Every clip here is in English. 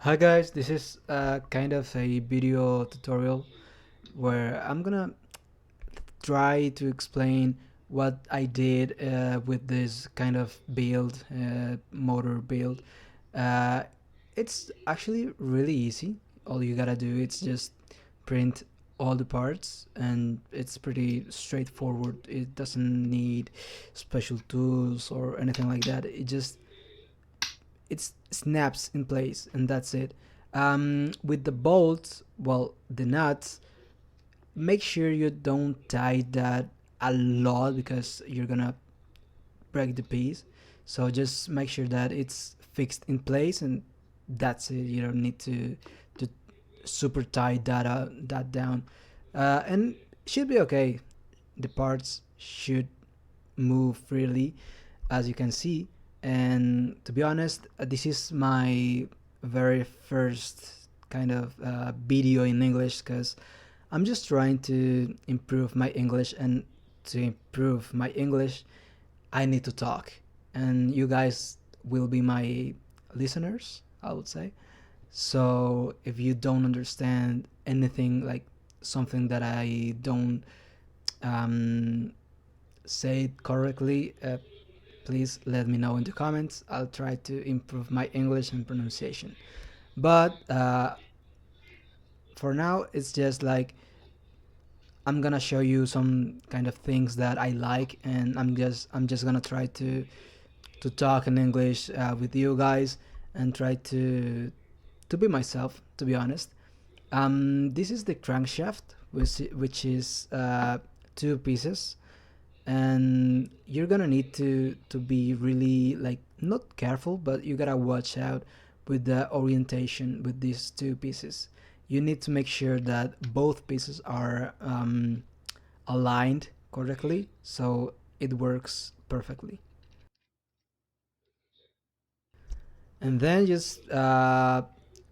Hi guys, this is kind of a video tutorial where I'm gonna try to explain what I did with this kind of build, motor build. Uh, it's actually really easy. All you gotta do is just print all the parts, and it's pretty straightforward. It doesn't need special tools or anything like that. It snaps in place, and that's it. With the bolts, well, the nuts, make sure you don't tie that a lot because you're gonna break the piece. So just make sure that it's fixed in place, and that's it. You don't need to super tie that down, and should be okay. The parts should move freely, as you can see. And to be honest, this is my very first kind of video in English, because I'm just trying to improve my English, and to improve my English I need to talk, and you guys will be my listeners, I would say. So if you don't understand anything, like something that I don't um, say it correctly, please let me know in the comments. I'll try to improve my English and pronunciation. But for now, it's just like I'm gonna show you some kind of things that I like, and I'm just gonna try to talk in English with you guys, and try to be myself. To be honest, this is the crankshaft, which is two pieces, and you're gonna need to be really, like, not careful, but you gotta watch out with the orientation with these two pieces. You need to make sure that both pieces are aligned correctly, so it works perfectly. And then just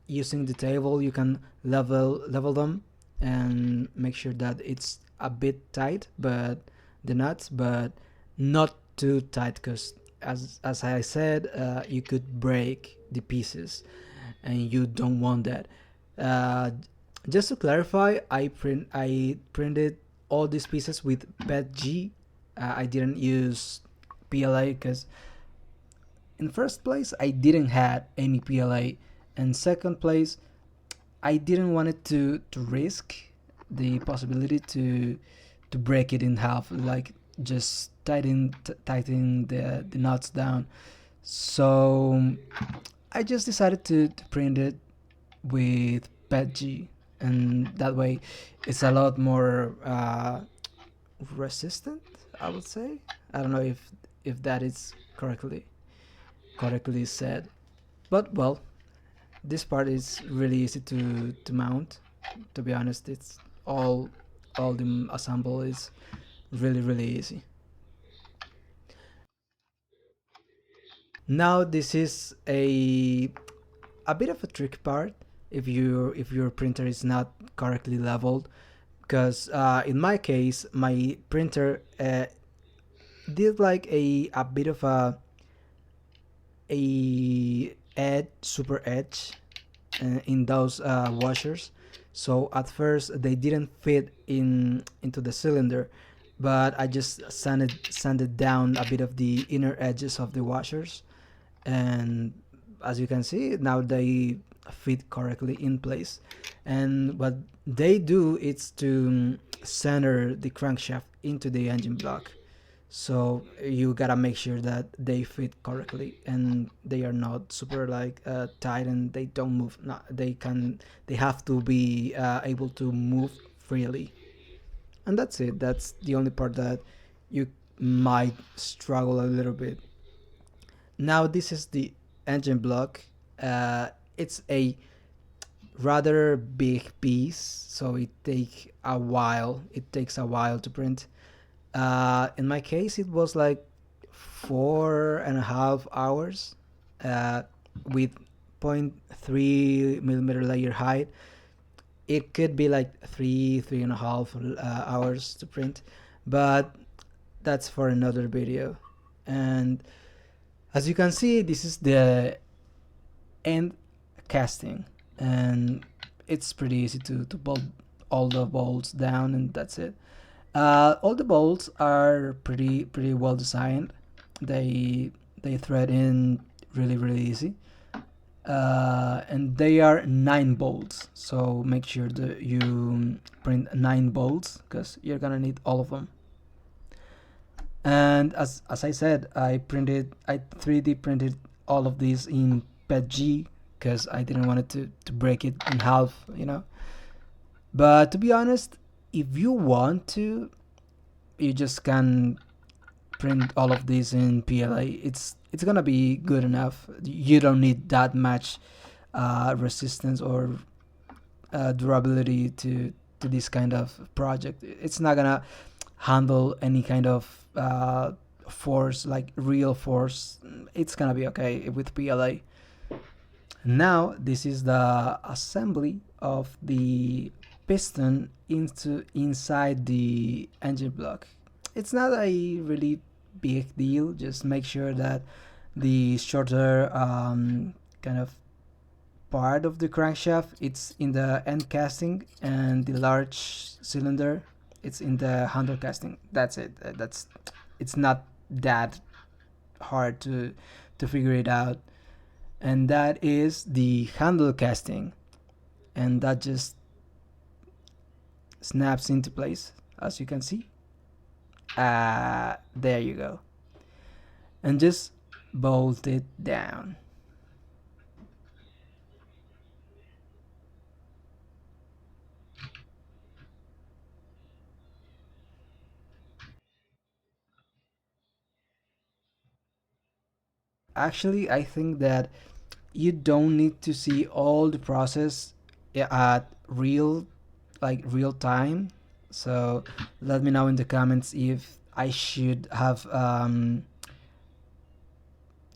using the table, you can level them and make sure that it's a bit tight, but the nuts, but not too tight, because as I said, you could break the pieces, and you don't want that. uh, just to clarify, I printed all these pieces with PETG. I didn't use PLA because in first place I didn't had any PLA, and second place I didn't want it to risk the possibility to break it in half, like just tightening the nuts down. So I just decided to print it with PETG, and that way it's a lot more resistant, I would say. I don't know if that is correctly said, but well, this part is really easy to mount. To be honest, it's all the assemble is really easy. Now this is a bit of a tricky part if your printer is not correctly leveled, because in my case my printer did like a bit of a edge, super edge, in those washers. So at first they didn't fit into the cylinder, but I just sanded down a bit of the inner edges of the washers, and as you can see now they fit correctly in place. And what they do is to center the crankshaft into the engine block, so you gotta make sure that they fit correctly, and they are not super like tight, and they don't move. Not, they have to be able to move freely, and that's it. That's the only part that you might struggle a little bit. Now this is the engine block. It's a rather big piece, so it takes a while to print. In my case, it was like 4.5 hours, uh, with 0.3 millimeter layer height. It could be like three and a half hours to print, but that's for another video. And as you can see, this is the end casting, and it's pretty easy to bolt all the bolts down, and that's it. All the bolts are pretty well designed. They thread in really easy, and they are 9 bolts. So make sure that you print 9 bolts because you're gonna need all of them. And as I said, I 3D printed all of these in PETG because I didn't want it to break it in half, you know. But to be honest, if you want to, you just can print all of these in PLA. It's gonna be good enough. You don't need that much resistance or durability to this kind of project. It's not gonna handle any kind of force, like real force. It's gonna be okay with PLA. Now this is the assembly of the piston into inside the engine block. It's not a really big deal. Just make sure that the shorter kind of part of the crankshaft it's in the end casting, and the large cylinder it's in the handle casting. That's it. That's it's not that hard to figure it out. And that is the handle casting, and that just snaps into place as you can see. There you go. And just bolt it down. Actually, I think that you don't need to see all the process at real time. So let me know in the comments if I should have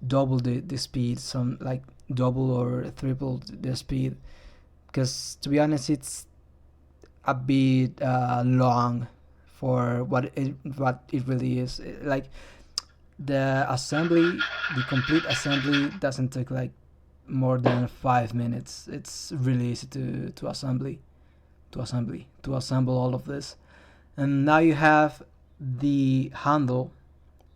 double the speed, some like double or triple the speed, because to be honest it's a bit long for what it really is. Like the assembly, the complete assembly doesn't take like more than 5 minutes. It's really easy to assemble all of this. And now you have the handle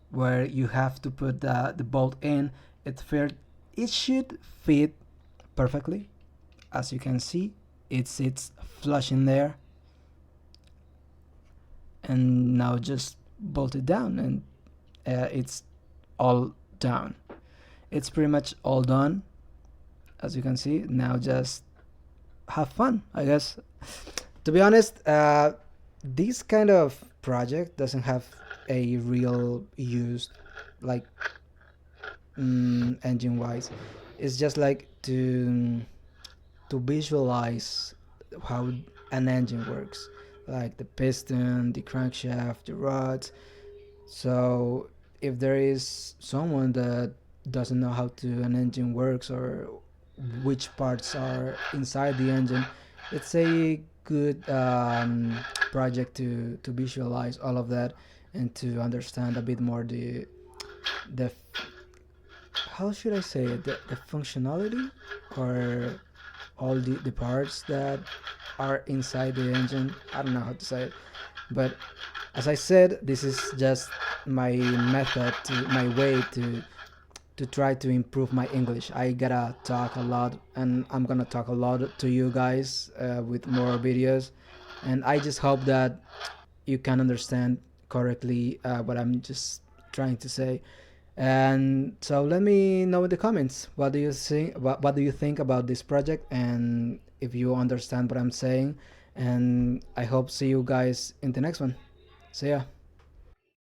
where you have to put the bolt in. It should fit perfectly. As you can see, it sits flush in there. And now just bolt it down, and it's all down. It's pretty much all done, as you can see. Now just have fun, I guess. To be honest, this kind of project doesn't have a real use, like engine wise. It's just like to visualize how an engine works, like the piston, the crankshaft, the rods. So if there is someone that doesn't know how to an engine works or which parts are inside the engine, it's a good project to visualize all of that and to understand a bit more the how should I say it, the functionality or all the parts that are inside the engine. I don't know how to say it, but as I said, this is just my method, my way to try to improve my English. I gotta talk a lot, and I'm gonna talk a lot to you guys with more videos, and I just hope that you can understand correctly what I'm just trying to say. And so let me know in the comments what do you think. What do you think about this project, and if you understand what I'm saying. And I hope see you guys in the next one. See ya.